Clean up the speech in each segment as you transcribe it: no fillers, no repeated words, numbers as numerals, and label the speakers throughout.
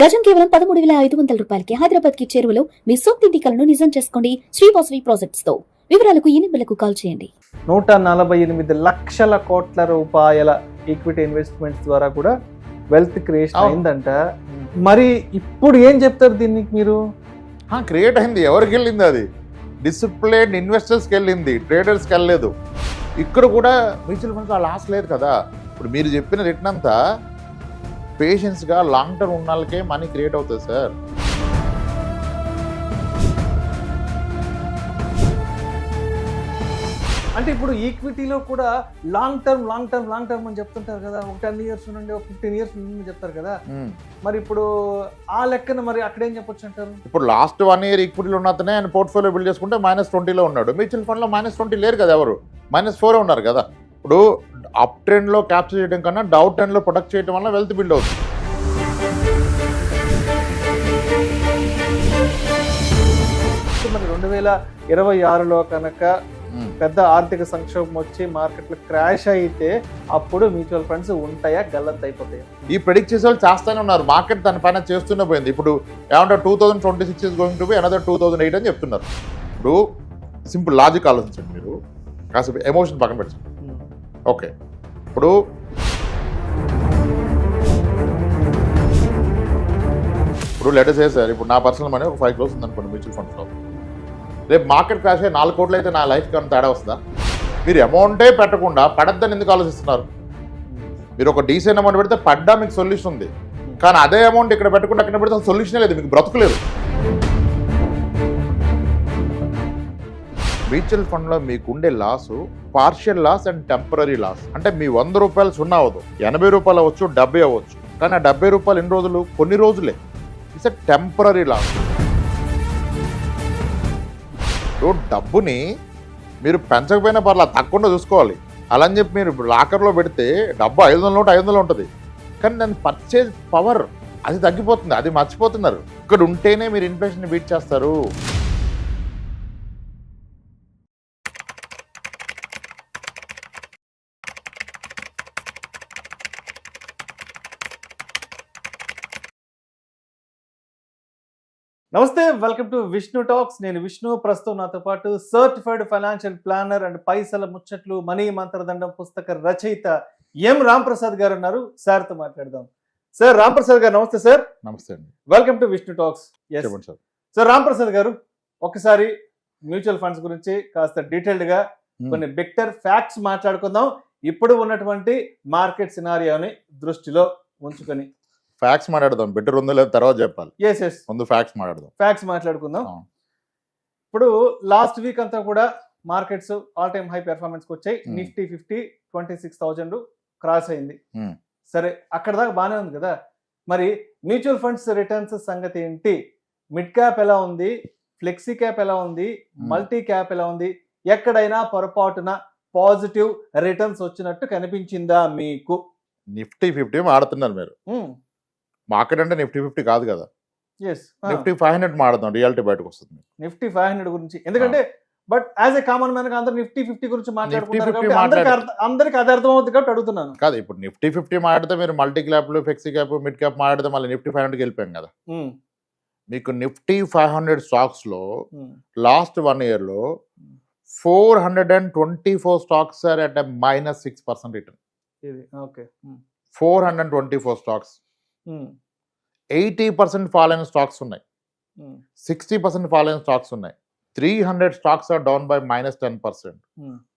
Speaker 1: గజం కేవలం 13,500 రూపాయలకి హైదరాబాద్ కి చేరువలో మీ సొంతింటి కలను నిజం చేసుకోండి శ్రీవాసవి ప్రాజెక్ట్స్ తో. వివరాలకు ఈ నెంబర్లకు కాల్ చేయండి.
Speaker 2: 148 లక్షల కోట్ల రూపాయల ఈక్విటీ ఇన్వెస్ట్మెంట్స్ ద్వారా కూడా వెల్త్ క్రియేషన్ అయిందంట. మరి ఇప్పుడు ఏం చెప్తారు దీనికి మీరు?
Speaker 3: క్రియేట్ అయింది, ఎవరికి వెళ్ళింది? అది డిసిప్లిన్ ఇన్వెస్టర్స్కి వెళ్ళింది, ట్రేడర్స్కి వెళ్ళలేదు. ఇక్కడ కూడా మ్యూచువల్ ఫండ్స్ ఆ లాస్ లేదు కదా. ఇప్పుడు మీరు చెప్పిన రిటర్న్ అంతా పేషెన్స్గా లాంగ్ టర్మ్ ఉన్న వాళ్ళకే మనీ క్రియేట్ అవుతుంది సార్.
Speaker 2: అంటే ఇప్పుడు ఈక్విటీలో కూడా లాంగ్ టర్మ్ అని చెప్తుంటారు కదా. ఒక 10 ఇయర్స్ నుండి ఒక 15 ఇయర్స్ నుండి చెప్తారు కదా. మరి ఇప్పుడు ఆ లెక్కన మరి అక్కడేం చెప్పొచ్చు అంటారు?
Speaker 3: ఇప్పుడు లాస్ట్ 1 ఇయర్ ఈక్విటీలో ఉన్నతనే ఆయన పోర్ట్ఫోలియో బిల్డ్ చేసుకుంటే -20లో ఉన్నాడు. మ్యూచువల్ ఫండ్లో -20 లేరు కదా, ఎవరు -4 ఉన్నారు కదా. ఇప్పుడు అప్ ట్రెండ్లో క్యాప్చర్ చేయడం కన్నా డౌన్ ట్రెండ్లో ప్రొటెక్ట్ చేయడం వల్ల వెల్త్ బిల్డ్ అవుతుంది.
Speaker 2: మరి 2026లో కనుక పెద్ద ఆర్థిక సంక్షోభం వచ్చి మార్కెట్లో క్రాష్ అయితే అప్పుడు మ్యూచువల్ ఫండ్స్ ఉంటాయా, గల్లంత అయిపోతాయా?
Speaker 3: ఈ ప్రెడిక్ట్ చేసే వాళ్ళు చేస్తూనే ఉన్నారు. మార్కెట్ తన పైన చేస్తూనే పోయింది. ఇప్పుడు ఏమంటారు 2026 is going to be another 2008 అని చెప్తున్నారు. ఇప్పుడు సింపుల్ లాజిక్ ఆలోచించండి, మీరు కాసేపు ఎమోషన్ పక్కన పెట్టండి. ఓకే, ఇప్పుడు లెటర్ సార్, ఇప్పుడు నా పర్సనల్ మనీ ఒక 5 crores ఉందనుకోండి మ్యూచువల్ ఫండ్స్లో. రేపు మార్కెట్ క్రాష్ అయ్యి 4 కోట్లు అయితే నా లైఫ్కి ఏమైనా తేడా వస్తుందా? మీరు అమౌంటే పెట్టకుండా పడద్దని ఎందుకు ఆలోచిస్తున్నారు? మీరు ఒక డీసెంట్ అమౌంట్ పెడితే పడ్డా మీకు సొల్యూషన్ ఉంది, కానీ అదే అమౌంట్ ఇక్కడ పెట్టకుండా అక్కడ పెడితే సొల్యూషనే లేదు, మీకు బ్రతుకులేదు. మ్యూచువల్ ఫండ్లో మీకు ఉండే loss partial loss and temporary loss. అంటే మీ 100 రూపాయలు 0 అవ్వదు, 80 రూపాయలు అవ్వచ్చు, 70 అవ్వచ్చు. కానీ ఆ 70 రూపాయలు ఎన్ని రోజులు? కొన్ని రోజులే. It's a temporary loss. డబ్బుని మీరు పెంచకపోయినా పర్లేదు, తక్కువ చూసుకోవాలి. అలా అని చెప్పి మీరు లాకర్లో పెడితే డబ్బు 500 నోట్ 500 ఉంటుంది, కానీ దాని పర్చేజ్ పవర్ అది తగ్గిపోతుంది, అది మర్చిపోతున్నారు. ఇక్కడ ఉంటేనే మీరు ఇన్ఫ్లేషన్ బీట్ చేస్తారు.
Speaker 2: నమస్తే, వెల్కమ్ టు విష్ణు టాక్స్. నేను విష్ణు. ప్రస్తుతం నాతో పాటు సర్టిఫైడ్ ఫైనాన్షియల్ ప్లానర్ అండ్ పైసల ముచ్చట్లు మనీ మంత్రదండం పుస్తక రచయిత ఎం రాంప్రసాద్ గారు ఉన్నారు. సార్తో మాట్లాడదాం. సార్ రాంప్రసాద్ గారు నమస్తే. సార్
Speaker 3: నమస్తే అండి,
Speaker 2: welcome to Vishnu talks. Sir Ramprasad గారు, ఒకసారి మ్యూచువల్ ఫండ్స్ గురించి కాస్త డీటెయిల్డ్ గా కొన్ని బిక్టర్ ఫ్యాక్ట్స్ మాట్లాడుకుందాం, ఇప్పుడు ఉన్నటువంటి మార్కెట్ సినారియోని దృష్టిలో ఉంచుకొని.
Speaker 3: ఫ్యాక్ట్స్ మాట్లాడదాం, బెటర్ ఉందో లేదు తర్వాత చెప్పాలి. ముందు ఫ్యాక్ట్స్
Speaker 2: మాట్లాడుకుందాం. ఇప్పుడు లాస్ట్ వీక్ అంతా కూడా markets all time high performance వచ్చాయి. నిఫ్టీ 50 26,000 క్రాస్ అయింది. సరే, అక్కడ దాకా బాగానే ఉంది కదా. మరి మ్యూచువల్ ఫండ్స్ రిటర్న్స్ సంగతి ఏంటి? మిడ్ క్యాప్ ఎలా ఉంది, ఫ్లెక్సీ క్యాప్ ఎలా ఉంది, మల్టీ క్యాప్ ఎలా ఉంది? ఎక్కడైనా పొరపాటున పాజిటివ్ రిటర్న్స్ వచ్చినట్టు కనిపించిందా మీకు?
Speaker 3: నిఫ్టీ 50 ఆడుతున్నారు మీరు. మార్కెట్ అంటే నిఫ్టీ 50 కాదు కదా. నిఫ్టీ 500 మాడదాం, రియాలిటీ బయటకు వస్తుంది.
Speaker 2: నిఫ్టీ 500 గురించి ఎందుకంటే, but as a common man గా అందరూ నిఫ్టీ 50 గురించి మాట్లాడుకుంటారు, అందరికి అది అర్థం అవుతుంది కాబట్టి అడుగుతున్నాను.
Speaker 3: కాదు, ఇప్పుడు నిఫ్టీ 50 మాట్లాడితే మీరు మల్టీ క్యాప్లు, ఫ్లెక్సీ క్యాప్, మిడ్ క్యాప్ మాట్లాడితే మళ్ళీ నిఫ్టీ 500కి వెళ్ళిపోయాం కదా. మీకు నిఫ్టీ 500 స్టాక్స్ లో లాస్ట్ 1 year లో 424 stocks are at -6% return. 424 stocks. 80% fall అయిన స్టాక్స్ ఉన్నాయి, 60% ఫాల్ అయిన స్టాక్స్ ఉన్నాయి. 300 stocks are down by -10%.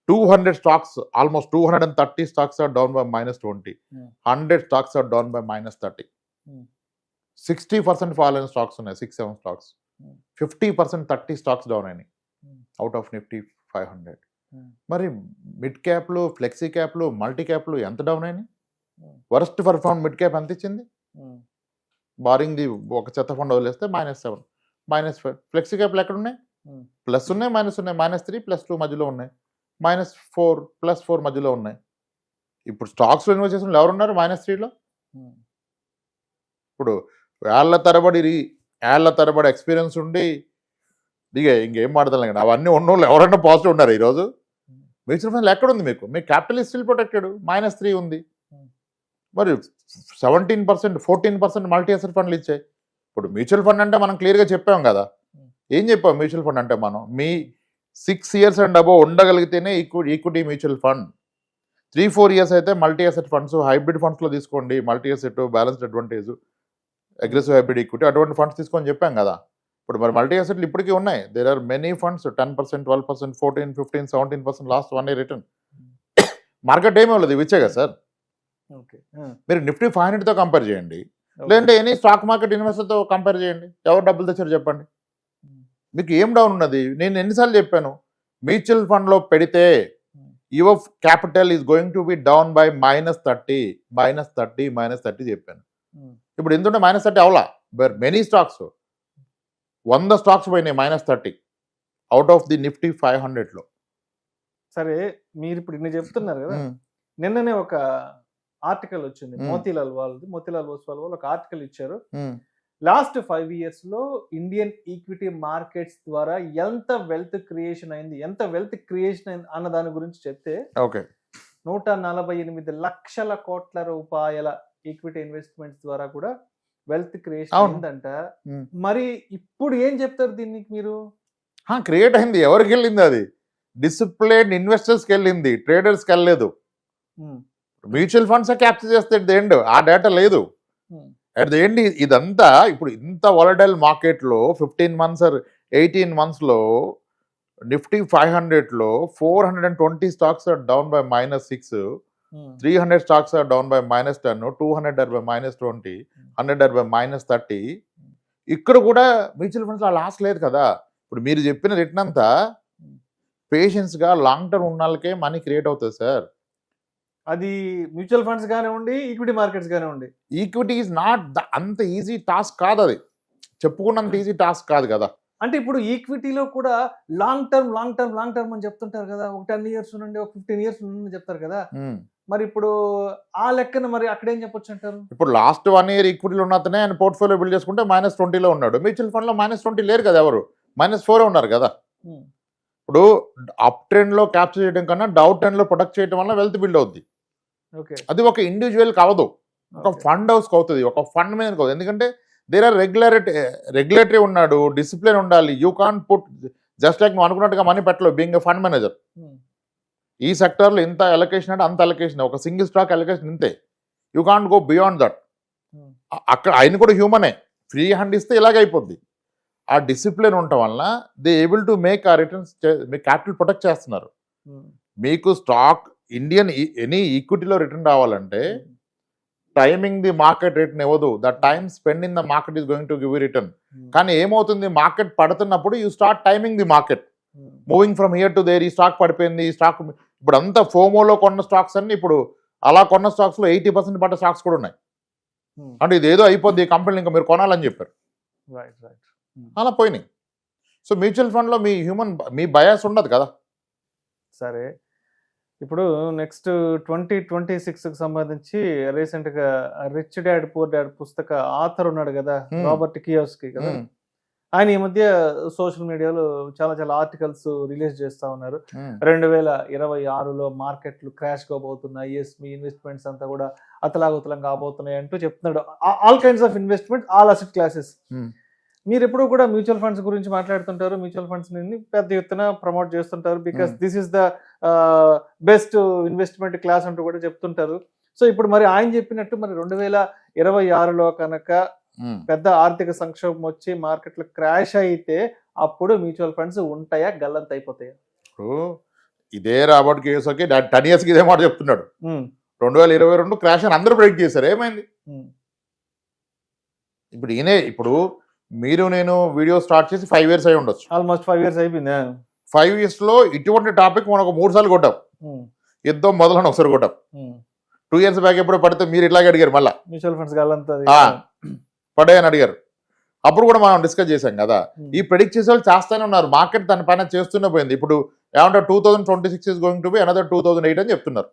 Speaker 3: 200 stocks, almost 230 stocks are down by -20. 100 stocks are down by -30. 60% fall అయిన స్టాక్స్ ఉన్నాయి, 6-7 స్టాక్స్. 50% 30 స్టాక్స్ డౌన్ అయినాయి out of Nifty 500. మరి mid క్యాప్లు, flexi క్యాప్లు, multi క్యాప్లు ఎంత down అయినాయి? వరస్ట్ పర్ఫార్మ్ మిడ్ క్యాప్ ఎంత ఇచ్చింది? Barring the ఒక చెత్త ఫండ్ వదిలేస్తే -7, -5. ఫ్లెక్సీ క్యాప్లు ఎక్కడ ఉన్నాయి? ప్లస్ ఉన్నాయి, మైనస్ ఉన్నాయి. -3, +2 మధ్యలో ఉన్నాయి. -4, +4 మధ్యలో ఉన్నాయి. ఇప్పుడు స్టాక్స్లో ఇన్వెస్ట్ చేసిన ఎవరు ఉన్నారు -3లో? ఇప్పుడు ఏళ్ల తరబడి ఎక్స్పీరియన్స్ ఉండి ఇంకేం మాట్లాడాలి కదా, అవన్నీ ఉన్నోళ్ళు ఎవరైనా పాజిటివ్ ఉన్నారు ఈరోజు? మ్యూచువల్ ఫండ్లు ఎక్కడ ఉంది మీకు? మీ క్యాపిటల్ స్టిల్ ప్రొటెక్టెడ్, -3 ఉంది. మరి 17%, 14% మల్టీ అసెట్ ఫండ్లు ఇచ్చాయి. ఇప్పుడు మ్యూచువల్ ఫండ్ అంటే మనం క్లియర్గా చెప్పాం కదా. ఏం చెప్పాం మ్యూచువల్ ఫండ్ అంటే? మనం మీ 6 years అండ్ అబోవ్ ఉండగలిగితేనే ఈక్విటీ మ్యూచువల్ ఫండ్. 3-4 years అయితే మల్టీ అసెట్ ఫండ్స్, హైబ్రిడ్ ఫండ్స్లో తీసుకోండి. Multi asset, balanced advantage, aggressive hybrid equity అటువంటి ఫండ్స్ తీసుకొని చెప్పాం కదా. ఇప్పుడు మరి మల్టీ అసెట్లు ఇప్పటికీ ఉన్నాయి. There are many funds 10%, 12%, 14%, 15%, 17% last 1 year return. Market ఏమీ లేదు, ఇవి ఇచ్చే కదా సార్. మీరు నిఫ్టీ 500తో కంపేర్ చేయండి, లేదంటే ఎనీ స్టాక్ మార్కెట్ ఇన్వెస్టర్తో కంపేర్ చేయండి. ఎవరు డబ్బులు తెచ్చారు చెప్పండి. మీకు ఏం డౌన్ ఉన్నది? నేను ఎన్నిసార్లు చెప్పాను, మ్యూచువల్ ఫండ్లో పెడితే your capital is going to be down by -30 చెప్పాను. ఇప్పుడు ఎందుకంటే -30 అవలా, బట్ మెనీ స్టాక్స్ 100 స్టాక్స్ పోయినాయి -30 అవుట్ ఆఫ్ ది నిఫ్టీ 500లో.
Speaker 2: సరే, మీరు ఇప్పుడు ఇన్ని చెప్తున్నారు కదా. నిన్ననే ఒక ఆర్టికల్ వచ్చింది, మోతీలాల్ ఓస్వాల్ వాళ్ళు ఒక ఆర్టికల్ ఇచ్చారు. లాస్ట్ 5 years లో ఇండియన్ ఈక్విటీ మార్కెట్స్ ద్వారా ఎంత వెల్త్ క్రియేషన్ అయింది అన్న దాని గురించి చెప్తే, 148 లక్షల కోట్ల రూపాయల ఈక్విటీ ఇన్వెస్ట్మెంట్స్ ద్వారా కూడా వెల్త్ క్రియేషన్ అయిందంట. మరి ఇప్పుడు ఏం చెప్తారు దీనికి మీరు?
Speaker 3: క్రియేట్ అయింది, ఎవరికి వెళ్ళింది? అది డిసిప్లిన్ ఇన్వెస్టర్స్కి వెళ్ళింది, ట్రేడర్స్కి వెళ్ళలేదు. మ్యూచువల్ ఫండ్స్ క్యాప్చర్ చేస్తే ఎట్ ది ఎండ్ ఆ డేటా లేదు. అట్ ది ఎండ్ ఇదంతా ఇప్పుడు ఇంత వాలటైల్ మార్కెట్లో 15 months or 18 monthsలో నిఫ్టీ 500లో 420 stocks are down by -6, 300 stocks are down by -10, 200 are by -20, 100 are by -30. ఇక్కడ కూడా మ్యూచువల్ ఫండ్స్లో లాస్ లేదు కదా. ఇప్పుడు మీరు చెప్పిన రిటర్న్ అంతా పేషెన్స్గా లాంగ్ టర్మ్ ఉన్న వాళ్ళకే మనీ క్రియేట్ అవుతుంది సార్.
Speaker 2: అది మ్యూచువల్ ఫండ్స్ కానివ్వండి, ఈక్విటీ మార్కెట్స్ కానివ్వండి.
Speaker 3: ఈక్విటీ ఈజ్ నాట్ అంత ఈజీ టాస్క్ కాదు, అది చెప్పుకున్నంత ఈజీ టాస్క్ కాదు కదా.
Speaker 2: అంటే ఇప్పుడు ఈక్విటీలో కూడా లాంగ్ టర్మ్ అని చెప్తుంటారు కదా. ఒక 10 years నుండి, ఒక 15 years నుండి చెప్తారు కదా. మరి ఇప్పుడు ఆ లెక్కన మరి అక్కడ ఏం చెప్పొచ్చు అంటారు?
Speaker 3: ఇప్పుడు లాస్ట్ 1 year ఈక్విటీలో ఉన్నతనే ఆయన పోర్ట్ఫోలియో బిల్డ్ చేసుకుంటే -20లో ఉన్నాడు. మ్యూచువల్ ఫండ్లో -20 లేరు కదా, ఎవరు -4 ఉన్నారు కదా. ఇప్పుడు అప్ ట్రెండ్లో క్యాప్చర్ చేయడం కన్నా డౌన్ ట్రెండ్లో ప్రొటెక్ట్ చేయడం వల్ల వెల్త్ బిల్డ్ అవుద్ది. అది ఒక ఇండివిజువల్కి అవ్వదు, ఒక ఫండ్ హౌస్కి అవుతుంది, ఒక ఫండ్ మీద అవుతుంది. ఎందుకంటే దేర్ ఆర్ రెగ్యులేటరీ ఉన్నాడు, డిసిప్లిన్ ఉండాలి. You can't put just like నువ్వు అనుకున్నట్టుగా మనీ పెట్టలేవు బీయింగ్ ఎ ఫండ్ మేనేజర్. ఈ సెక్టర్లో ఇంత అలొకేషన్ అంటే అంత అలొకేషన్, ఒక సింగిల్ స్టాక్ అలొకేషన్ ఇంతే. You can't go beyond that. అక్కడ ఆయన కూడా హ్యూమనే, ఫ్రీ హ్యాండ్ ఇస్తే ఇలాగ అయిపోద్ది. ఆ డిసిప్లిన్ ఉండటం వలన దే ఏబుల్ టు మేక్ ఆ రిటర్న్స్, మీ క్యాపిటల్ ప్రొటెక్ట్ చేస్తున్నారు. మీకు స్టాక్ ఇండియన్ ఎనీ ఈక్విటీలో రిటర్న్ రావాలంటే టైమింగ్ ది మార్కెట్ రిటర్న్ ఇవ్వదు. The time spend in the market is going to give return. కానీ ఏమవుతుంది, మార్కెట్ పడుతున్నప్పుడు you start timing the market, moving from here to their. ఈ stock పడిపోయింది, ఈ stock ఇప్పుడు అంతా ఫోమోలో కొన్న స్టాక్స్ అన్ని ఇప్పుడు అలా కొన్న స్టాక్స్లో 80% పడ్డ స్టాక్స్ కూడా ఉన్నాయి. అంటే ఇదేదో అయిపోద్ది ఈ కంపెనీలు ఇంకా మీరు కొనాలని చెప్పారు, అలా పోయినాయి. సో మ్యూచువల్ ఫండ్లో మీ బయాస్ ఉండదు కదా.
Speaker 2: సరే, ఇప్పుడు నెక్స్ట్ 2026కి సంబంధించి రీసెంట్గా రిచ్ డాడ్ పూర్ డాడ్ పుస్తక ఆథర్ ఉన్నాడు కదా, రాబర్ట్ కియోస్కి కదా. ఆయన ఈ మధ్య సోషల్ మీడియాలో చాలా ఆర్టికల్స్ రిలీజ్ చేస్తా ఉన్నారు. 2026లో మార్కెట్లు క్రాష్ కాబోతున్నాయి, మీ ఇన్వెస్ట్మెంట్స్ అంతా కూడా అతలాకుతలం కాబోతున్నాయి అంటూ చెప్తున్నాడు. All kinds of investment, all asset classes. మీరు ఎప్పుడు కూడా మ్యూచువల్ ఫండ్స్ గురించి మాట్లాడుతుంటారు, మ్యూచువల్ ఫండ్స్ ని పెద్ద ఎత్తున ప్రమోట్ చేస్తుంటారు, because this is the best investment class అంటూ కూడా చెప్తుంటారు. సో ఇప్పుడు మరి ఆయన చెప్పినట్టు మరి 2026లో కనుక పెద్ద ఆర్థిక సంక్షోభం వచ్చి మార్కెట్లు క్రాష్ అయితే అప్పుడు మ్యూచువల్ ఫండ్స్ ఉంటాయా, గల్లంత అయిపోతాయా?
Speaker 3: ఇదే రాబర్ట్ కియోసాకి 10 years ఇదే మాట చెప్తున్నాడు. 2022 క్రాష్ అని అందరూ ప్రెడిక్ట్ చేశారు, ఏమైంది? ఇప్పుడు మీరు నేను వీడియో స్టార్ట్ చేసి 5 years అయి ఉండొచ్చు,
Speaker 2: ఆల్మోస్ట్ 5 years అయిపోయింది.
Speaker 3: 5 yearsలో ఇటువంటి టాపిక్ మనకు 3 సార్లు కొట్టాం. యుద్ధం మొదలని ఒకసారి కొట్టాం. 2 years బ్యాక్ ఎప్పుడు పడితే మీరు ఇట్లాగే అడిగారు, మళ్ళీ
Speaker 2: మ్యూచువల్ ఫండ్స్ గల్లంత
Speaker 3: పడాయని అడిగారు. అప్పుడు కూడా మనం డిస్కస్ చేశాం కదా. ఈ ప్రెడిక్ట్ చేసే వాళ్ళు చేస్తూనే ఉన్నారు, మార్కెట్ తన పైన చేస్తూనే పోయింది. ఇప్పుడు ఏమంటారు, 2026 is going to be another 2008 అని చెప్తున్నారు.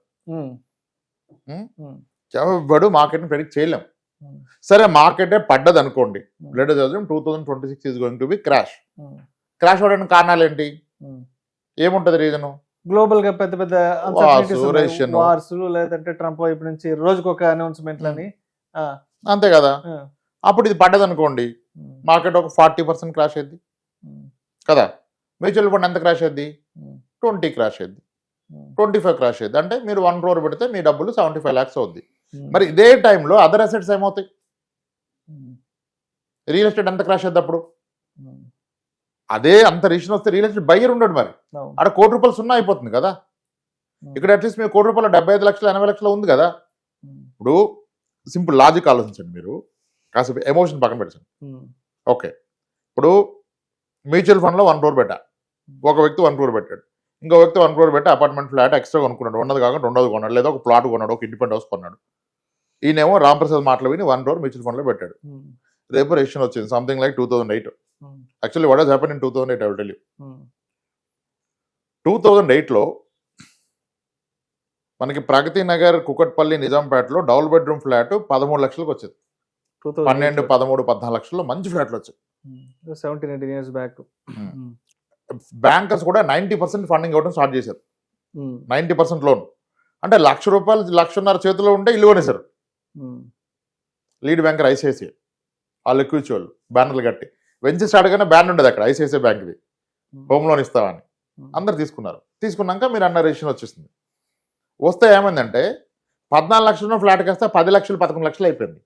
Speaker 3: ఎవడు మార్కెట్ని ప్రెడిక్ట్ చేయలేం. సరే, మార్కెటే పడ్డది అనుకోండి, 2026 is going to be crash. Crash అవ్వడానికి కారణాలు ఏంటి, ఏముంటుంది రీజను?
Speaker 2: గ్లోబల్ గా పెద్ద పెద్ద
Speaker 3: Russian.
Speaker 2: వార్స్ లేదంటే ట్రంప్ వైపు నుంచి రోజుకొక అనౌన్స్మెంట్లని
Speaker 3: అంతే కదా. అప్పుడు ఇది పడ్డది అనుకోండి, మార్కెట్ ఒక 40% క్రాష్ అయింది కదా. మ్యూచువల్ ఫండ్ ఎంత క్రాష్ అయింది? 20 క్రాష్ అయింది, 25 క్రాష్ అయింది. అంటే మీరు 1 crore పెడితే మీ డబ్బులు 75 lakhs అవుద్ది. మరి ఇదే టైంలో అదర్ అసెట్స్ ఏమవుతాయి? రియల్ ఎస్టేట్ ఎంత క్రాష్ అయింది అప్పుడు? అదే అంత రీషన్ వస్తే రియల్ ఎస్టేట్ బయ్యర్ ఉండడు, మరి అక్కడ ₹1 సున్నా అయిపోతుంది కదా. ఇక్కడ అట్లీస్ట్ మీరు ₹1 75 లక్షలు 80 లక్షలు ఉంది కదా. ఇప్పుడు సింపుల్ లాజిక్ ఆలోచించండి, మీరు కాసేపు ఎమోషన్ పక్కన పెట్టండి. ఓకే, ఇప్పుడు మ్యూచువల్ ఫండ్లో 1 crore పెట్టా, ఒక వ్యక్తి 1 crore పెట్టాడు, ఇంకో వ్యక్తి 1 crore పెట్టి అపార్ట్మెంట్ ఫ్లాట్ ఎక్స్ట్రా కొనుక్కున్నాడు, ఉన్నది కాకుండా రెండోది కొన్నాడు, లేదా ఒక ప్లాట్ కొన్నాడు, ఒక ఇండిపెండెంట్ హౌస్ కొన్నాడు. ఈయనేమో రాంప్రసాద్ మాటలు విని 1 crore మ్యూచువల్ ఫండ్లో పెట్టాడు. రేపు రిజిస్ట్రేషన్ వచ్చింది something like 2008. Actually what has happen in 2008 I will tell you. 2008లో మనకి ప్రగతి నగర్, కుకట్పల్లి, నిజాంపేటలో డబుల్ బెడ్రూమ్ ఫ్లాట్ 13 లక్షలకు వచ్చింది. 12, 13, 14 లక్షల్లో మంచి ఫ్లాట్లు వచ్చాయి.
Speaker 2: 17-18 years బ్యాక్.
Speaker 3: బ్యాంకర్స్ కూడా 90% ఫండింగ్ ఇవ్వడం స్టార్ట్ చేశారు. 90% లోన్ అంటే ₹1,00,000, ₹1,50,000 చేతిలో ఉంటే ఇల్లు కొనేశారు. లీడ్ బ్యాంకర్ ఐసిఐసిఐ, వాళ్ళు ఎక్కువ ఇచ్చేవాళ్ళు బ్యానర్లు కట్టి. వెంచర్ స్టార్ట్ గానే బ్యాన్ ఉండేది అక్కడ ఐసిఐసిఐ బ్యాంక్ది, హోమ్ లోన్ ఇస్తామని. అందరు తీసుకున్నారు. తీసుకున్నాక మీరు అన్న రిజిస్ట్రేషన్ వచ్చేసింది. వస్తే ఏమైందంటే 14 లక్షల ఫ్లాట్ కాస్త 10 లక్షలు 11 లక్షలు అయిపోయింది.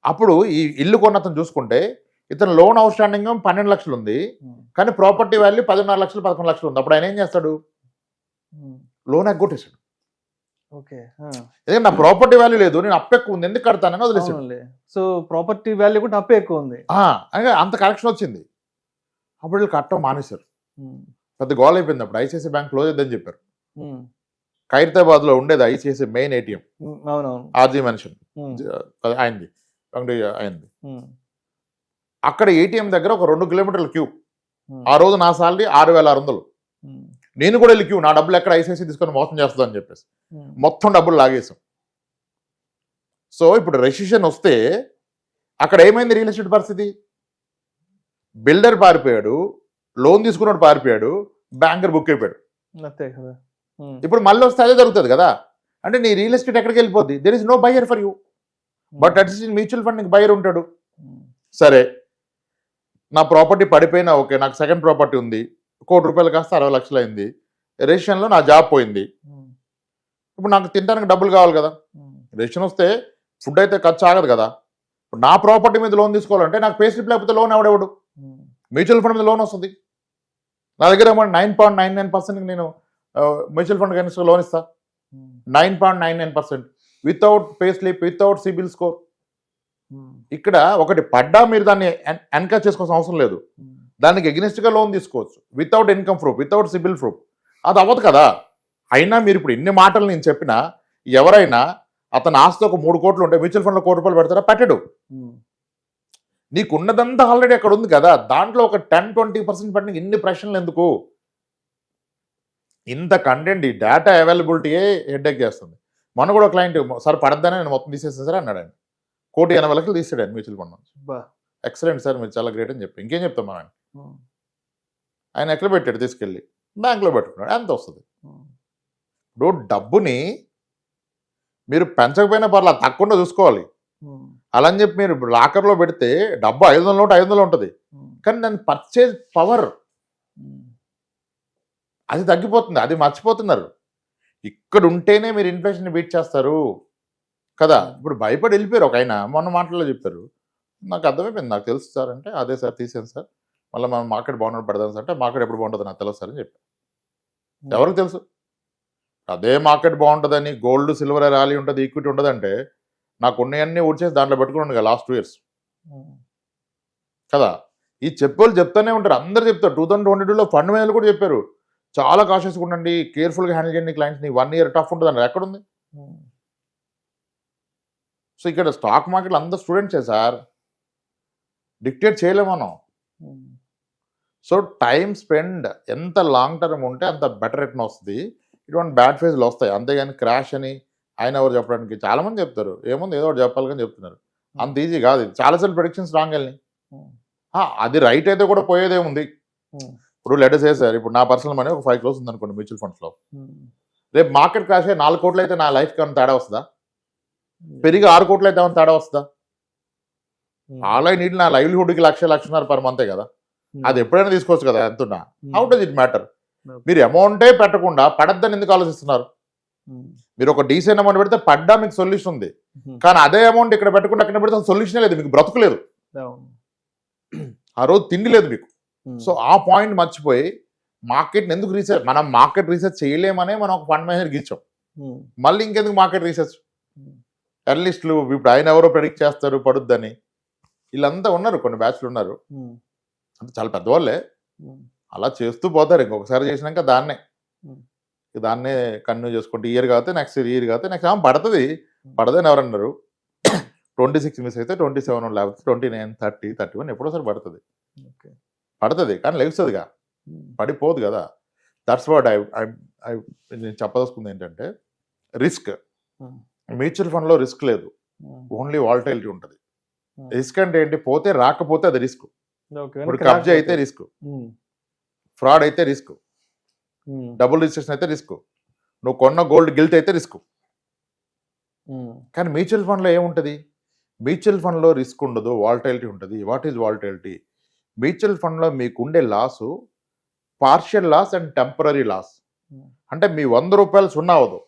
Speaker 3: అప్పుడు ఈ ఇల్లు కొన్నతను చూసుకుంటే ఇతను లోన్ అవుట్ స్టాండింగ్ 12 లక్షలు ఉంది, కానీ ప్రాపర్టీ వాల్యూ 16 లక్షలు 11 లక్షలు ఉంది. అప్పుడు ఆయన ఏం చేస్తాడు? లోన్ ఎగ్గొట్టేశాడు. ఎందుకంటే నా ప్రాపర్టీ వాల్యూ లేదు, నేను అప్పు ఎక్కువ ఉంది, ఎందుకు కడతానని వదిలేసాడు.
Speaker 2: సో ప్రాపర్టీ వాల్యూ కూడా అప్పు ఎక్కువ ఉంది,
Speaker 3: అంత కరెక్షన్ వచ్చింది. అప్పుడు వీళ్ళు కట్టడం మానేశారు. పెద్ద గోల్ అయిపోయింది. అప్పుడు ఐసిఐసిఐ బ్యాంక్ క్లోజ్ అయిద్దని చెప్పారు. ఖైరతాబాద్ లో ఉండేది ICICI main ATM, RG mansion అయింది, అయింది. అక్కడ ఏటీఎం దగ్గర ఒక 2 కిలోమీటర్ల క్యూ. ఆ రోజు నా సాలరీ 6,600. నేను కూడా వెళ్ళి క్యూ, నా డబ్బులు ఎక్కడ ఐసిఐసిఐ తీసుకొని మోసం చేస్తుందని అని చెప్పేసి మొత్తం డబ్బులు లాగేసాం. సో ఇప్పుడు రెసిషన్ వస్తే అక్కడ ఏమైంది రియల్ ఎస్టేట్ పరిస్థితి? బిల్డర్ పారిపోయాడు, లోన్ తీసుకున్నాడు పారిపోయాడు, బ్యాంకర్ బుక్ అయిపోయాడు. ఇప్పుడు మళ్ళీ వస్తే అదే జరుగుతుంది కదా. అంటే నీ రియల్ ఎస్టేట్ ఎక్కడికి వెళ్ళిపోద్ది? There is no buyer for you. But at least mutual fund buyer ఉంటాడు. సరే, నా ప్రాపర్టీ పడిపోయినా ఓకే, నాకు సెకండ్ ప్రాపర్టీ ఉంది, ₹1,00,00,000 కాస్త 60 లక్షలు అయింది, రేషన్లో నా జాబ్ పోయింది, ఇప్పుడు నాకు తినడానికి డబ్బులు కావాలి కదా. రేషన్ వస్తే ఫుడ్ అయితే ఖర్చు ఆగదు కదా. నా ప్రాపర్టీ మీద లోన్ తీసుకోవాలంటే నాకు పే స్లిప్ లేకపోతే లోన్ ఎవడెవడు? మ్యూచువల్ ఫండ్ మీద లోన్ వస్తుంది. నా దగ్గర 9.99% నేను మ్యూచువల్ ఫండ్ కనిష్ట లోన్ ఇస్తా. 9.99% without pay slip, without CIBIL score. ఇక్కడ ఒకటి పడ్డా మీరు దాన్ని ఎన్కరేజ్ చేసుకోవాల్సిన అవసరం లేదు. దానికి ఎగ్నెస్ట్గా లోన్ తీసుకోవచ్చు without income proof, without CIBIL proof. అది అవ్వదు కదా. అయినా మీరు ఇప్పుడు ఇన్ని మాటలు నేను చెప్పినా ఎవరైనా అతని ఆస్తి ఒక 3 కోట్లు ఉంటే మ్యూచువల్ ఫండ్లో ₹1,00,00,000 పెడతారా? పెట్టడు. నీకున్నదంతా ఆల్రెడీ అక్కడ ఉంది కదా. దాంట్లో ఒక 10-20% పెట్టడానికి ఇన్ని ప్రశ్నలు ఎందుకు? ఇంత కంటెంట్, ఈ డేటా అవైలబిలిటీయే హెడ్ఏక్ చేస్తుంది. మొన్న కూడా క్లయింట్ సార్ పడద్దని నేను మొత్తం తీసేసాను సార్ అన్నాడు. ఆయన 1,80,00,000 తీసాడు ఆయన మ్యూచువల్ ఫండ్ నుంచి. ఎక్సలెంట్ సార్, మీరు చాలా గ్రేట్ అని చెప్పి ఇంకేం చెప్తాం మనం. ఆయన ఎక్కడ పెట్టాడు? తీసుకెళ్ళి బ్యాంక్లో పెట్టుకున్నాడు. ఎంత వస్తుంది? ఇప్పుడు డబ్బుని మీరు పెంచకపోయినా పర్లేదు, తక్కువ చూసుకోవాలి. అలా అని చెప్పి మీరు లాకర్లో పెడితే డబ్బు 500 నోట్ 500 ఉంటుంది, కానీ దాని పర్చేజ్ పవర్ అది తగ్గిపోతుంది. అది మర్చిపోతున్నారు. ఇక్కడ ఉంటేనే మీరు ఇన్ఫ్లేషన్ బీట్ చేస్తారు కదా. ఇప్పుడు భయపడి వెళ్ళిపోయారు. ఒక ఆయన మొన్న మాటల్లో చెప్పారు, నాకు అర్థమైపోయింది, నాకు తెలుసు సార్ అంటే, అదే సార్ తీసాను సార్, మళ్ళీ మనం మార్కెట్ బాగున్నట్టు పెడదాం సార్ అంటే, మార్కెట్ ఎప్పుడు బాగుంటుంది నాకు తెలుసు సార్ అని చెప్పారు. ఎవరికి తెలుసు? అదే మార్కెట్ బాగుంటుందని, గోల్డ్ సిల్వర్ ర్యాలీ ఉంటుంది, ఈక్విటీ ఉంటుందంటే నాకు ఉన్నాయన్నీ ఊడ్చేసి దాంట్లో పెట్టుకున్నాను కదా లాస్ట్ 2 years కదా. ఈ చెప్పేవాళ్ళు చెప్తానే ఉంటారు, అందరు చెప్తారు. 2022లో ఫండ్ మేనేజర్లు కూడా చెప్పారు, చాలా కాషియస్గా ఉండండి, కేర్ఫుల్గా హ్యాండిల్ చేయండి క్లయింట్స్ని, 1 year టఫ్ ఉంటుంది అన్నారు. ఎక్కడుంది? సో ఇక్కడ స్టాక్ మార్కెట్లో అందరు స్టూడెంట్సే సార్, డిక్టేట్ చేయలేము మనం. సో టైం స్పెండ్ ఎంత లాంగ్ టర్మ్ ఉంటే అంత బెటర్ రిటర్న్ వస్తుంది. ఇటువంటి బ్యాడ్ ఫేజ్లు వస్తాయి, అంతేగాని క్రాష్ అని ఆయన ఎవరు చెప్పడానికి. చాలామంది చెప్తారు, ఏముంది ఏదో ఒకటి చెప్పాలి కానీ చెప్తున్నారు. అంత ఈజీ కాదు. చాలాసార్లు ప్రెడిక్షన్స్ రాంగ్ వెళ్ళి అది రైట్ అయితే కూడా పోయేదేముంది. ఇప్పుడు లెటర్స్ సార్ ఇప్పుడు నా పర్సనల్ మనీ ఒక 5 crores ఉంది అనుకోండి మ్యూచువల్ ఫండ్స్లో. రేపు మార్కెట్ క్రాష్ అయ్యి 4 కోట్లు అయితే నా లైఫ్కి ఏమైనా తేడా వస్తుందా? పెరిగి 6 కోట్లు అయితే ఏమైనా తేడా వస్తుందా? ఆన్లైన్ నీటి నా లైవ్లీహుడ్కి 1,00,000 పర్ మంతే కదా. అది ఎప్పుడైనా తీసుకోవచ్చు కదా ఎంతున్నా. How does it matter? మీరు అమౌంటే పెట్టకుండా పడద్దని ఎందుకు ఆలోచిస్తున్నారు? మీరు ఒక డీసెంట్ అమౌంట్ పెడితే పడ్డా మీకు సొల్యూషన్ ఉంది. కానీ అదే అమౌంట్ ఇక్కడ పెట్టకుండా అక్కడ పెడితే సొల్యూషన్ లేదు, మీకు బ్రతుకులేదు, ఆ రోజు తిండి లేదు మీకు. సో ఆ పాయింట్ మర్చిపోయి మార్కెట్ని ఎందుకు రీసెర్చ్, మనం మార్కెట్ రీసెర్చ్ చేయలేమనే మనం ఒక ఫండ్ మేనేజర్కి ఇచ్చాం. మళ్ళీ ఇంకెందుకు మార్కెట్ రీసెర్చ్? అనలిస్టులు ఇప్పుడు ఆయన ఎవరో ప్రెడిక్ట్ చేస్తారు పడుద్దని, వీళ్ళంతా ఉన్నారు, కొన్ని బ్యాచ్లు ఉన్నారు, అంటే చాలా పెద్దవాళ్ళే, అలా చేస్తూ పోతారు. ఇంకొకసారి చేసినాక దాన్నే కంటిన్యూ చేసుకుంటే ఇయర్ కాకపోతే నెక్స్ట్ ఇయర్ కాకపోతే నెక్స్ట్ పడుతుంది. పడదని ఎవరన్నారు? 26 మిస్ అయితే 27 లేకపోతే 29, 30, 31 ఎప్పుడోసారి పడుతుంది, కానీ లెగుస్తుందిగా, పడిపోదు కదా. దట్స్ వాట్ నేను చెప్పదలుచుకుంది ఏంటంటే, రిస్క్ మ్యూచువల్ ఫండ్లో రిస్క్ లేదు, ఓన్లీ వాలటైలిటీ ఉంటుంది. రిస్క్ అంటే ఏంటి? పోతే రాకపోతే అది రిస్క్. ఇప్పుడు కబ్జా అయితే రిస్క్, ఫ్రాడ్ అయితే రిస్క్, డబుల్ రిజిస్ట్రేషన్ అయితే రిస్క్, నువ్వు కొన్న గోల్డ్ గిల్ట్ అయితే రిస్క్. కానీ మ్యూచువల్ ఫండ్లో ఏముంటుంది? మ్యూచువల్ ఫండ్లో రిస్క్ ఉండదు, వాలటైలిటీ ఉంటుంది. What is volatility? మ్యూచువల్ ఫండ్లో మీకు ఉండే loss partial loss and temporary loss. అంటే మీ 100 రూపాయలు సున్నా అవ్వదు,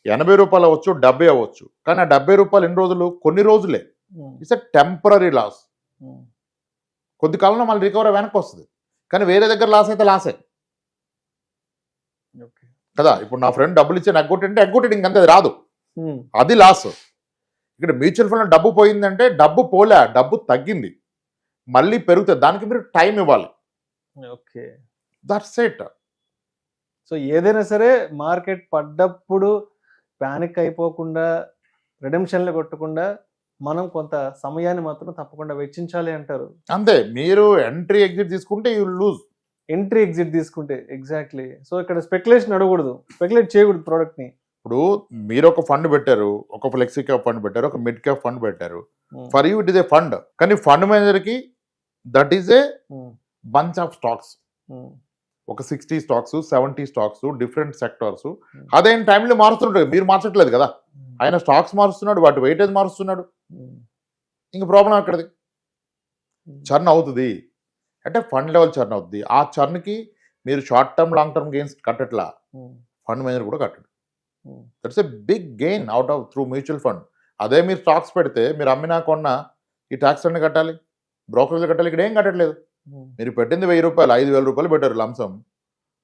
Speaker 3: 80 రూపాయలు అవ్వచ్చు, 70 అవ్వచ్చు. కానీ ఆ 70 రూపాయలు ఎన్ని రోజులు? కొన్ని రోజులే. It's a temporary loss. కొద్ది కాలంలో మళ్ళీ రికవరీ వెనక్కి వస్తుంది. కానీ వేరే దగ్గర లాస్ అయితే లాసే కదా. ఇప్పుడు నా ఫ్రెండ్ డబ్బులు ఇచ్చి ఎగ్గొట్టింటే ఎగ్గొట్టి ఇంకంతే, అది రాదు, అది లాస్. ఇక్కడ మ్యూచువల్ ఫండ్లో డబ్బు పోయిందంటే డబ్బు పోలే, డబ్బు తగ్గింది, మళ్ళీ పెరుగుతుంది. దానికి మీరు టైం ఇవ్వాలి.
Speaker 2: Okay,
Speaker 3: that's it.
Speaker 2: సో ఏదైనా సరే మార్కెట్ పడ్డప్పుడు ప్యానిక్ అయిపోకుండా, రిడెంప్షన్లు కొట్టకుండా మనం కొంత సమయాన్ని మాత్రం తప్పకుండా వెచ్చించాలి అంటారు.
Speaker 3: అంతే. మీరు ఎంట్రీ ఎగ్జిట్ తీసుకుంటే యూ లూజ్.
Speaker 2: ఎంట్రీ ఎగ్జిట్ తీసుకుంటే ఎగ్జాక్ట్లీ. సో ఇక్కడ స్పెక్యులేషన్ అడగకూడదు, స్పెక్యులేట్ చేయకూడదు ప్రోడక్ట్ని.
Speaker 3: ఇప్పుడు మీరు ఒక ఫండ్ పెట్టారు, ఒక ఫ్లెక్సీ క్యాప్ ఫండ్ పెట్టారు, ఒక మిడ్ క్యాప్ ఫండ్ పెట్టారు. For you it is a fund. కానీ ఫండ్ మేనేజర్కి that is a bunch of stocks. ఒక 60 స్టాక్స్, 70 స్టాక్స్, డిఫరెంట్ సెక్టార్స్. అదే టైంలో మారుస్తుంటాడు, మీరు మార్చట్లేదు కదా. ఆయన స్టాక్స్ మారుస్తున్నాడు, వాటి వెయిటేజ్ మారుస్తున్నాడు. ఇంక ప్రాబ్లం అక్కడిది. చర్న్ అవుతుంది అంటే ఫండ్ లెవెల్ చర్న్ అవుతుంది. ఆ చర్న్కి మీరు short term, long term gains కట్టట్లా, ఫండ్ మేనేజర్ కూడా కట్టడు. That's a big gain out of through mutual fund. అదే మీరు స్టాక్స్ పెడితే మీరు అమ్మినా కొన్నా ఈ ట్యాక్స్ అన్ని కట్టాలి, బ్రోకరేజ్ కట్టాలి. ఇక్కడ ఏం కట్టట్లేదు. మీరు పెట్టింది 1000 రూపాయలు, 5000 రూపాయలు పెట్టారు లంసం.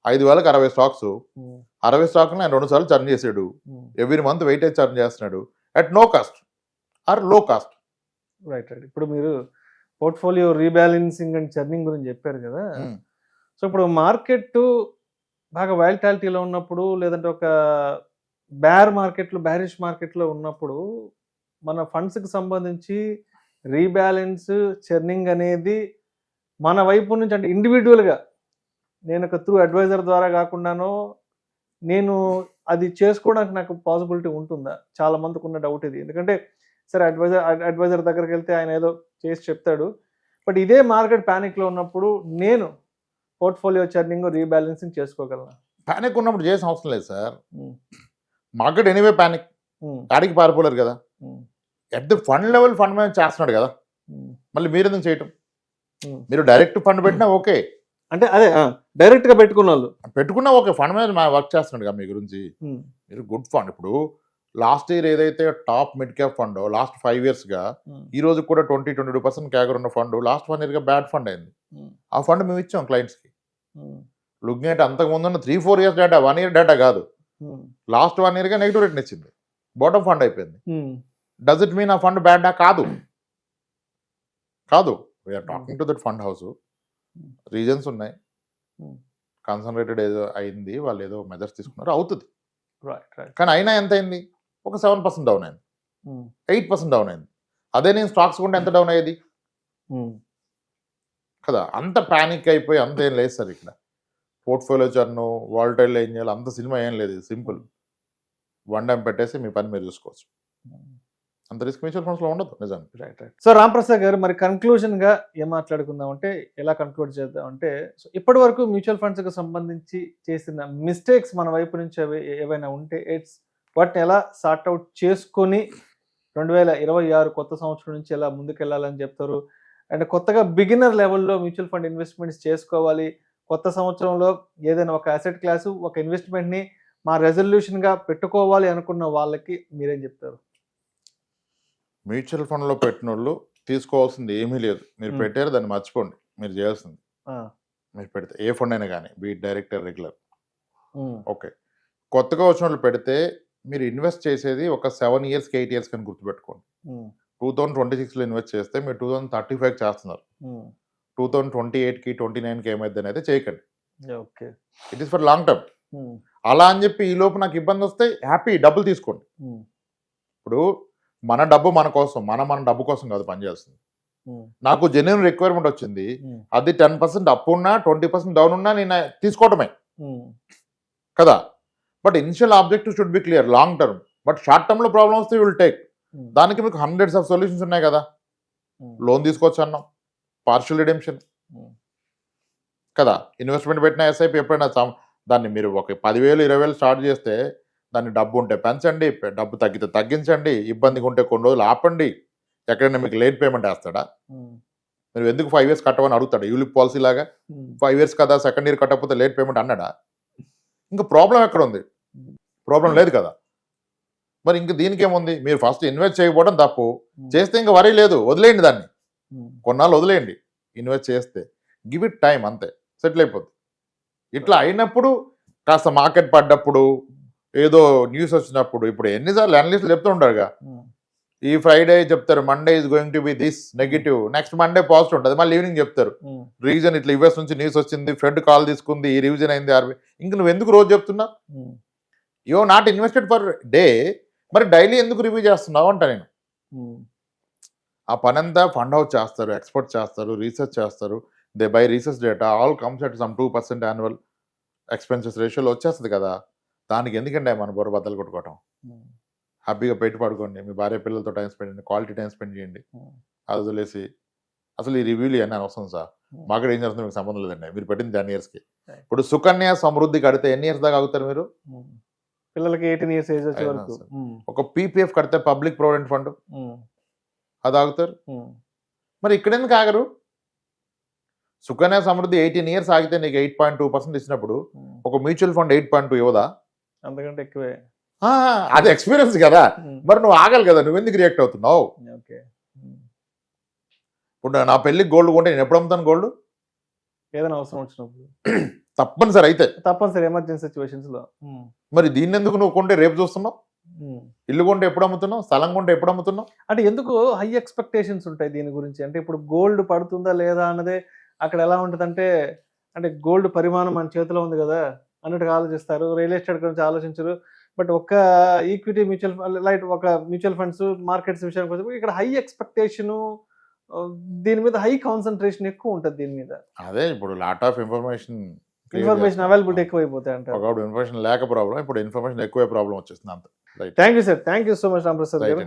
Speaker 3: 5000కి 60 స్టాక్స్, 60 స్టాక్ని ఆయన 2 సార్లు చర్న్ చేసాడు. ఎవ్రీ మంత్ వెయిటేజ్ చర్న్ చేస్తున్నాడు అట్ నో కాస్ట్ ఆర్ లో కాస్ట్.
Speaker 2: రైట్. ఇప్పుడు మీరు పోర్ట్ఫోలియో రీబ్యాలెన్సింగ్ అండ్ చర్నింగ్ గురించి చెప్పారు కదా. సో ఇప్పుడు మార్కెట్ బాగా వాలటాలిటీలో ఉన్నప్పుడు, లేదంటే ఒక బ్యారిష్ మార్కెట్లో ఉన్నప్పుడు మన ఫండ్స్కి సంబంధించి రీబ్యాలెన్స్, చర్నింగ్ అనేది మన వైపు నుంచి, అంటే ఇండివిజువల్గా నేను ఒక త్రూ అడ్వైజర్ ద్వారా కాకుండానో నేను అది చేసుకోవడానికి నాకు పాసిబిలిటీ ఉంటుందా? చాలా మందికి ఉన్న డౌట్ ఇది. ఎందుకంటే సరే అడ్వైజర్ దగ్గరికి వెళ్తే ఆయన ఏదో చేసి చెప్తాడు, బట్ ఇదే మార్కెట్ ప్యానిక్లో ఉన్నప్పుడు నేను పోర్ట్ఫోలియో చర్నింగ్, రీబ్యాలెన్సింగ్ చేసుకోగలను.
Speaker 3: ప్యానిక్ ఉన్నప్పుడు చేసిన అవసరం లేదు సార్. మార్కెట్ ఎనీవే ప్యానిక్, ఆడికి పారిపోలేరు కదా. At the fund level fund manage చేస్తున్నాడు కదా, మళ్ళీ మీరు ఎందుకు చేయటం? మీరు డైరెక్ట్ ఫండ్ పెట్టినా ఓకే,
Speaker 2: అంటే అదే డైరెక్ట్గా పెట్టుకున్నా
Speaker 3: ఓకే, ఫండ్ మేనేజ్ వర్క్ చేస్తున్నాడు కదా మీ గురించి. మీరు గుడ్ ఫండ్. ఇప్పుడు లాస్ట్ ఇయర్ ఏదైతే top mid cap fund last 5 yearsగా ఈ రోజు కూడా 20-22% క్యాగర్ ఉన్న ఫండ్ లాస్ట్ 1 yearగా బ్యాడ్ ఫండ్ అయింది. ఆ ఫండ్ మేము ఇచ్చాం క్లయింట్స్కి. లుకింగ్ అంటే అంతకు ముందు 3-4 years డేటా, 1 year డేటా కాదు. లాస్ట్ 1 yearగా నెగిటివ్ రేట్ని ఇచ్చింది, బాటమ్ ఫండ్ అయిపోయింది. డస్ ఇట్ మీన్ ఆ ఫండ్ బ్యాడా? కాదు. We're talking to that fund house. Reasons ఉన్నాయి, కాన్సన్ట్రేటెడ్ ఏదో అయింది, వాళ్ళు ఏదో మెజర్స్ తీసుకున్నారు, అవుతుంది. కానీ అయినా ఎంత అయింది? ఒక 7% డౌన్ అయింది, 8% డౌన్ అయింది. అదే నేను స్టాక్స్ కొంటే ఎంత డౌన్ అయ్యేది కదా. అంత ప్యానిక్ అయిపోయి అంత ఏం లేదు సార్ ఇక్కడ. పోర్ట్ఫోలియో చర్ను, వాలటైల్ ఏం చేయాలి అంత సినిమా ఏం లేదు. సింపుల్, వన్ టైం పెట్టేసి మీ పని మీరు చూసుకోవచ్చు. అంత రిస్క్ మ్యూచువల్ ఫండ్స్ లో ఉండదు నిజానికి.
Speaker 2: Right right. సో రాంప్రసాద్ గారు, మరి కన్క్లూజన్ గా ఏం మాట్లాడుకుందాం అంటే, ఎలా కన్క్లూడ్ చేద్దాం అంటే, సో ఇప్పటి వరకు మ్యూచువల్ ఫండ్స్ కి సంబంధించి చేసిన మిస్టేక్స్ మన వైపు నుంచి ఏవైనా ఉంటే వాటిని ఎలా సార్ట్ అవుట్ చేసుకొని 2026 కొత్త సంవత్సరం నుంచి ఎలా ముందుకెళ్లాలని చెప్తారు. అండ్ కొత్తగా బిగినర్ లెవెల్లో మ్యూచువల్ ఫండ్ ఇన్వెస్ట్మెంట్స్ చేసుకోవాలి, కొత్త సంవత్సరంలో ఏదైనా ఒక అసెట్ క్లాసు, ఒక ఇన్వెస్ట్మెంట్ ని మా రెజల్యూషన్ గా పెట్టుకోవాలి అనుకున్న వాళ్ళకి మీరేం చెప్తారు?
Speaker 3: మ్యూచువల్ ఫండ్ లో పెట్టిన వాళ్ళు తీసుకోవాల్సింది ఏమీ లేదు. మీరు పెట్టారు, దాన్ని మర్చిపోండి. మీరు చేయాల్సింది, మీరు పెడితే ఏ ఫండ్ అయినా కానీ, బీ డైరెక్టర్ రెగ్యులర్, ఓకే. కొత్తగా వచ్చిన వాళ్ళు పెడితే మీరు ఇన్వెస్ట్ చేసేది ఒక 7 years 8 years కానీ గుర్తుపెట్టుకోండి. 2026లో ఇన్వెస్ట్ చేస్తే మీరు 2035 చేస్తున్నారు. 2028కి 29కి ఏమైందని అయితే చేయకండి.
Speaker 2: Okay,
Speaker 3: it is for long term. అలా అని చెప్పి ఈ లోపు నాకు ఇబ్బంది వస్తే హ్యాపీ డబ్బులు తీసుకోండి. ఇప్పుడు మన డబ్బు మన కోసం, మన డబ్బు కోసం కాదు పనిచేస్తుంది. నాకు జెన్యున్ రిక్వైర్మెంట్ వచ్చింది, అది 10% అప్ ఉన్నా 20% డౌన్ ఉన్నా నేను తీసుకోవటమే కదా. But initial objective should be clear, long term. But short term లో ప్రాబ్లమ్ వస్తే విల్ టేక్. దానికి మీకు హండ్రెడ్స్ ఆఫ్ సొల్యూషన్స్ ఉన్నాయి కదా. లోన్ తీసుకోవచ్చు అన్నాం, పార్షియల్ రిడెంప్షన్ కదా. ఇన్వెస్ట్మెంట్ పెట్టిన ఎస్ఐపి ఎప్పుడైనా దాన్ని మీరు ఒక 10,000 20,000 స్టార్ట్ చేస్తే దాన్ని డబ్బు ఉంటే పెంచండి, డబ్బు తగ్గితే తగ్గించండి, ఇబ్బందిగా ఉంటే కొన్ని రోజులు ఆపండి. ఎక్కడైనా మీకు లేట్ పేమెంట్ వేస్తాడా? మీరు ఎందుకు 5 years కట్టమని అడుగుతాడు? యూలిప్ పాలసీ లాగా 5 years కదా, సెకండ్ ఇయర్ కట్టకపోతే లేట్ పేమెంట్ అన్నాడా? ఇంకా ప్రాబ్లం ఎక్కడ ఉంది? ప్రాబ్లం లేదు కదా. మరి ఇంక దీనికి ఏముంది? మీరు ఫస్ట్ ఇన్వెస్ట్ చేయకపోవడం తప్పు, చేస్తే ఇంకా వరీ లేదు, వదిలేయండి దాన్ని, కొన్నాళ్ళు వదిలేయండి. ఇన్వెస్ట్ చేస్తే గివ్ ఇట్ టైం, అంతే, సెటిల్ అయిపోద్ది. ఇట్లా అయినప్పుడు కాస్త మార్కెట్ పడ్డప్పుడు, ఏదో న్యూస్ వచ్చినప్పుడు, ఇప్పుడు ఎన్నిసార్లు అనలిస్టులు చెప్తూ ఉంటారుగా, ఈ ఫ్రైడే చెప్తారు Monday is going to be this negative, next Monday positive ఉంటుంది, మళ్ళీ ఈవినింగ్ చెప్తారు రీజన్ ఇట్లా యుఎస్ నుంచి న్యూస్ వచ్చింది, ఫెడ్ కాల్ తీసుకుంది, ఈ రివిజన్ అయింది ఆర్బీ. ఇంక నువ్వు ఎందుకు రోజు చెప్తున్నా? You not invested for day, మరి డైలీ ఎందుకు రివ్యూ చేస్తున్నావు అంట నేను. ఆ పని అంతా ఫండ్ హౌస్ చేస్తారు, ఎక్స్పర్ట్ చేస్తారు, రీసెర్చ్ చేస్తారు. They by research data, all comes at some 2% annual expenses రేషియోలో వచ్చేస్తుంది కదా. దానికి ఎందుకంటే మన బుర్ర బద్దలు కొట్టుకోవటం? హ్యాపీగా పెట్టి పడుకోండి, మీ భార్య పిల్లలతో టైం స్పెండ్ చేయండి, క్వాలిటీ టైం స్పెండ్ చేయండి. అది వదిలేసి అసలు ఈ రివ్యూలు ఇవన్నీ అనవసరం సార్. మార్కెట్ ఏం చేస్తుంది మీకు సంబంధం లేదండి. మీరు పెట్టింది 10 yearsకి. ఇప్పుడు సుకన్య సమృద్ధి కడితే ఎన్ని ఇయర్స్ దాకా ఆగుతారు మీరు?
Speaker 2: పిల్లలకి 18 years ఏజ్ వచ్చే వరకు.
Speaker 3: ఒక పీపీఎఫ్ కడితే పబ్లిక్ ప్రొవిడెంట్ ఫండ్, అది ఆగుతారు. మరి ఇక్కడ ఎందుకు ఆగరు? సుకన్య సమృద్ధి 18 years ఆగితే నీకు 8.2% ఇచ్చినప్పుడు ఒక మ్యూచువల్ ఫండ్ 8.2 ఇవ్వదా?
Speaker 2: అంతకంటే ఎక్కువే.
Speaker 3: అది ఎక్స్పీరియన్స్ కదా. మరి నువ్వు ఆగాలి కదా, నువ్వు ఎందుకు రియాక్ట్ అవుతున్నావు? ఇప్పుడు నా పెళ్ళికి గోల్డ్ కొంటే నేను ఎప్పుడు అమ్ముతాను గోల్డ్?
Speaker 2: ఏదైనా అవసరం వచ్చినప్పుడు
Speaker 3: తప్పనిసరి అయితే,
Speaker 2: తప్పనిసరి ఎమర్జెన్సీ సిచ్యువేషన్స్ లో.
Speaker 3: మరి దీన్ని ఎందుకు నువ్వు కొంటే రేపు చూస్తున్నావు? ఇల్లు కొంటే ఎప్పుడు అమ్ముతున్నావు? స్థలం కొంటే ఎప్పుడు అమ్ముతున్నావు?
Speaker 2: అంటే ఎందుకు హై ఎక్స్పెక్టేషన్స్ ఉంటాయి దీని గురించి? అంటే ఇప్పుడు గోల్డ్ పడుతుందా లేదా అన్నదే అక్కడ ఎలా ఉంటుందంటే, అంటే గోల్డ్ పరిమాణం మన చేతిలో ఉంది కదా అన్నట్టుగా ఆలోచిస్తారు. రియల్ ఎస్టేట్ గురించి ఆలోచించరు. బట్ ఒక ఈక్విటీ మ్యూచువల్ లైట్ ఒక మ్యూచువల్ ఫండ్స్ మార్కెట్స్ విషయానికి వచ్చి ఇక్కడ హై ఎక్స్పెక్టేషన్, దీని మీద హై కాన్సన్ట్రేషన్ ఎక్కువ ఉంటుంది దీని మీద.
Speaker 3: అదే ఇప్పుడు లాట్ ఆఫ్ ఇన్ఫర్మేషన్
Speaker 2: అవైలబిలిటీ ఎక్కువ అయిపోతాయి అంటే.
Speaker 3: ఒకప్పుడు ఇన్ఫర్మేషన్ లేక ప్రాబ్లం, ఇప్పుడు ఇన్ఫర్మేషన్ ఎక్కువ ప్రాబ్లం వచ్చేస్తుంది అంత.
Speaker 2: Thank you sir, thank you so much Ramprasad గారు.